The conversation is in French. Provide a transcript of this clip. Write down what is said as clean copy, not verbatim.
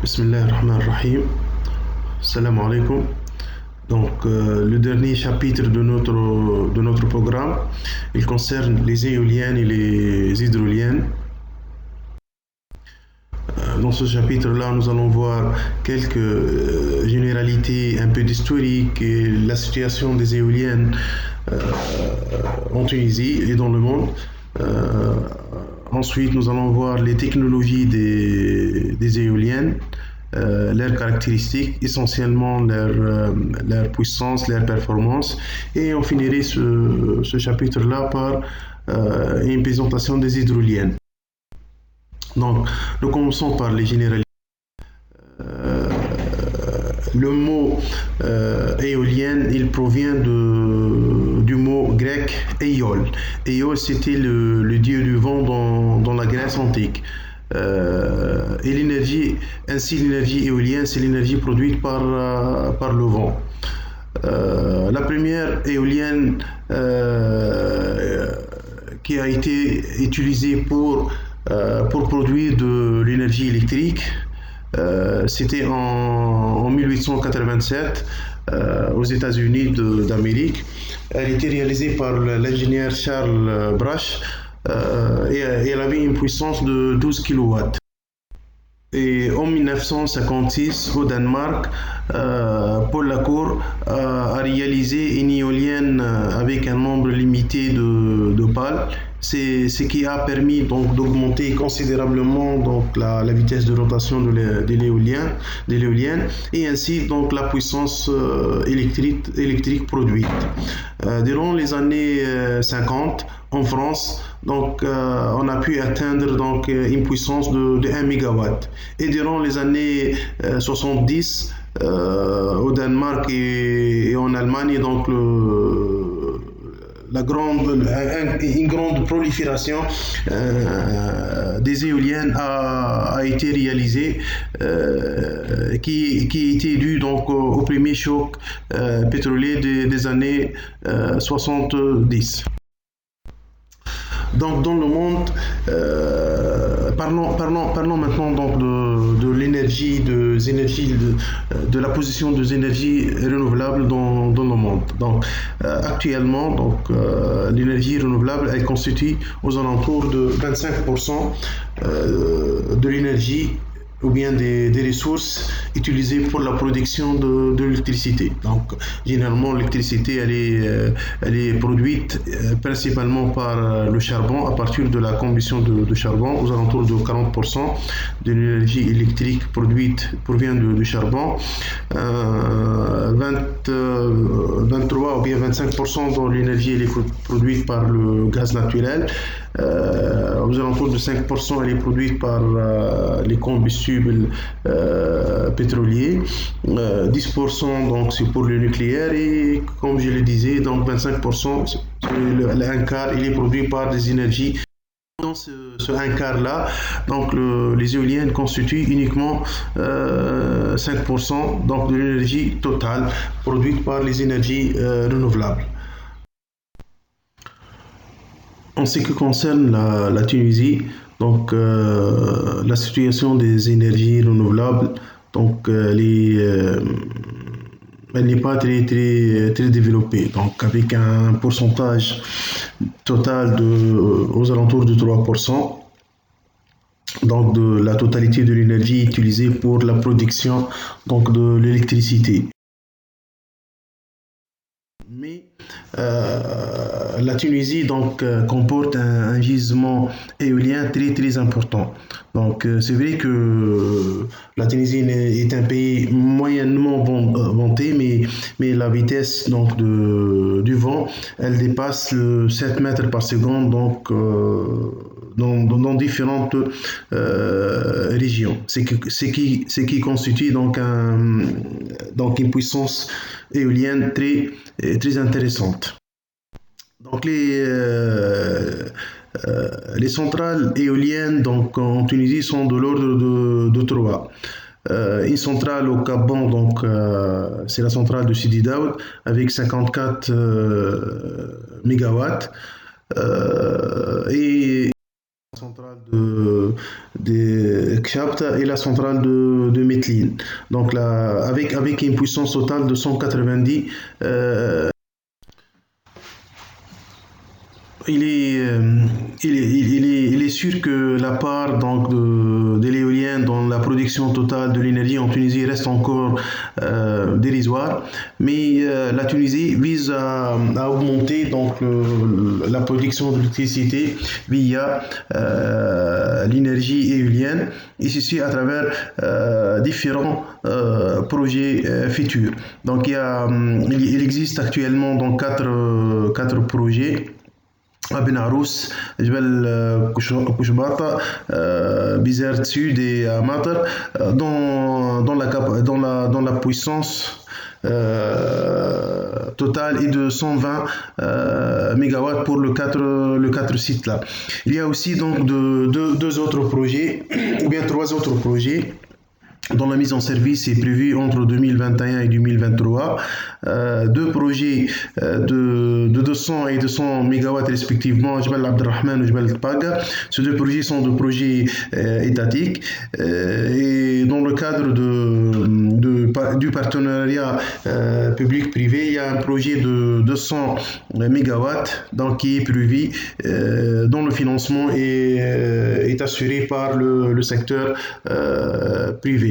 Bismillah ar-Rahman ar-Rahim. Salam alaikum. Donc, le dernier chapitre de notre programme, il concerne les éoliennes et les hydroliennes. Dans ce chapitre-là, nous allons voir quelques généralités, un peu d'historique et la situation des éoliennes euh, en Tunisie et dans le monde. Euh, Ensuite, nous allons voir les technologies des éoliennes, leurs caractéristiques, essentiellement leur puissance, leur performance. Et on finirait ce chapitre-là par une présentation des hydroliennes. Donc, nous commençons par les généralités. Euh, le mot éolienne, il provient du mot grec Éiol. Éiol, c'était le dieu du vent dans la Grèce antique. Et l'énergie éolienne, c'est l'énergie produite par le vent. La première éolienne qui a été utilisée pour produire de l'énergie électrique, c'était en 1887 aux États-Unis d'Amérique. Elle était réalisée par l'ingénieur Charles Brasch et elle avait une puissance de 12 kilowatts. Et en 1956, au Danemark, Paul Lacour a réalisé une éolienne avec un nombre limité de pales, ce qui a permis donc d'augmenter considérablement donc la vitesse de rotation de l'éolienne et ainsi donc la puissance électrique produite. Durant les années 50, en France, donc, on a pu atteindre donc, une puissance de 1 mégawatt. Et durant les années 70, au Danemark et en Allemagne, donc, une grande prolifération des éoliennes a été réalisée, qui était due donc, au premier choc pétrolier des années 70. Donc dans le monde, parlons maintenant donc de l'énergie, de la position des énergies renouvelables dans le monde. Donc actuellement, donc l'énergie renouvelable, elle constitue aux alentours de 25% de l'énergie ou bien des ressources utilisées pour la production de l'électricité. Donc, généralement, l'électricité, elle est produite principalement par le charbon, à partir de la combustion de charbon, aux alentours de 40% de l'énergie électrique produite provient du charbon, 23 ou bien 25% de l'énergie elle est produite par le gaz naturel, aux alentours de 5% elle est produite par les combustibles pétroliers, 10% donc c'est pour le nucléaire et comme je le disais donc 25% un quart il est produit par des énergies. Dans ce un quart là, donc les éoliennes constituent uniquement 5% donc de l'énergie totale produite par les énergies renouvelables. En ce qui concerne la Tunisie, donc la situation des énergies renouvelables, donc elle n'est pas très développée, donc avec un pourcentage total aux alentours de 3%, donc de la totalité de l'énergie utilisée pour la production donc de l'électricité. Mais la Tunisie donc comporte un gisement éolien très important. Donc c'est vrai que la Tunisie est un pays moyennement vanté, mais la vitesse donc du vent, elle dépasse 7 mètres par seconde donc dans différentes régions. Ce qui constitue donc une puissance éolienne très intéressante. Donc les centrales éoliennes donc, en Tunisie sont de l'ordre de 3. Une centrale au Gabon, donc c'est la centrale de Sidi Daoud avec 54 mégawatts. Et centrale de Kshapta et la centrale de Metlin. Donc là, avec une puissance totale de 190. Il est, il est sûr que la part donc de l'éolien dans la production totale de l'énergie en Tunisie reste encore dérisoire, mais la Tunisie vise à augmenter donc la production d'électricité via l'énergie éolienne, et ceci à travers différents projets futurs. Donc il existe actuellement donc quatre projets à Benarous, جبل كشباطة, Bizerte Sud et à Matar, dans la puissance totale est de 120 mégawatts pour le 4 sites là. Il y a aussi donc deux autres projets, ou bien trois autres projets dont la mise en service est prévue entre 2021 et 2023. Deux projets de 200 et 200 MW respectivement, Jebel Abdelrahman et Jebel Paga. Ces deux projets sont des projets étatiques, et dans le cadre du partenariat public-privé, il y a un projet de 200 MW donc, qui est prévu, dont le financement est assuré par le secteur privé.